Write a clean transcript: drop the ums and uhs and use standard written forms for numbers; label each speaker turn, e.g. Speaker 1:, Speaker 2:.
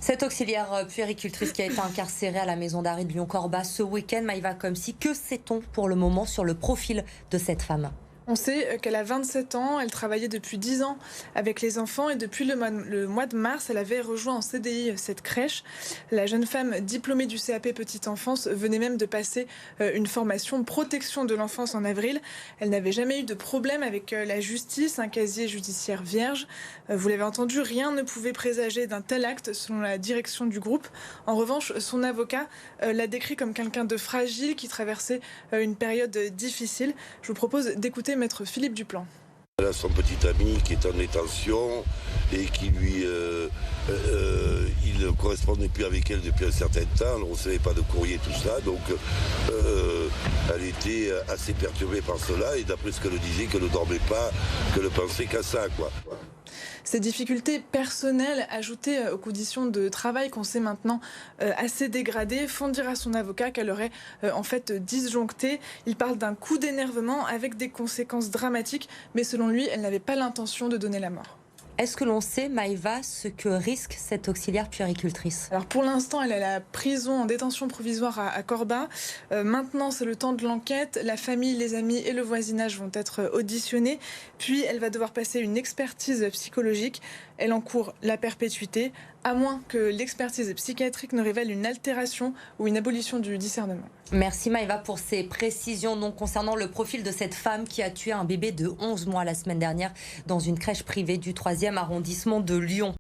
Speaker 1: Cette auxiliaire puéricultrice qui a été incarcérée à la maison d'arrêt de Lyon-Corba ce week-end, Maïva Komsi, que sait-on pour le moment sur le profil de cette femme ?
Speaker 2: On sait qu'elle a 27 ans, elle travaillait depuis 10 ans avec les enfants et depuis le mois de mars, elle avait rejoint en CDI cette crèche. La jeune femme diplômée du CAP Petite Enfance venait même de passer une formation protection de l'enfance en avril. Elle n'avait jamais eu de problème avec la justice, un casier judiciaire vierge. Vous l'avez entendu, rien ne pouvait présager d'un tel acte selon la direction du groupe. En revanche, son avocat l'a décrit comme quelqu'un de fragile qui traversait une période difficile. Je vous propose d'écouter Maître Philippe Duplan.
Speaker 3: Elle a son petit ami qui est en détention et qui lui, il ne correspondait plus avec elle depuis un certain temps. On ne recevait pas de courrier, tout ça. Donc elle était assez perturbée par cela et d'après ce qu'elle disait, qu'elle ne dormait pas, qu'elle ne pensait qu'à ça, quoi.
Speaker 2: Ces difficultés personnelles ajoutées aux conditions de travail qu'on sait maintenant assez dégradées font dire à son avocat qu'elle aurait en fait disjoncté. Il parle d'un coup d'énervement avec des conséquences dramatiques, mais selon lui, elle n'avait pas l'intention de donner la mort.
Speaker 1: Est-ce que l'on sait, Maïva, ce que risque cette auxiliaire puéricultrice ?
Speaker 2: Alors pour l'instant, elle est à la prison en détention provisoire à Corba. Maintenant, c'est le temps de l'enquête. La famille, les amis et le voisinage vont être auditionnés. Puis, elle va devoir passer une expertise psychologique. Elle encourt la perpétuité, à moins que l'expertise psychiatrique ne révèle une altération ou une abolition du discernement.
Speaker 1: Merci Maïva pour ces précisions donc, concernant le profil de cette femme qui a tué un bébé de 11 mois la semaine dernière dans une crèche privée du 3e arrondissement de Lyon.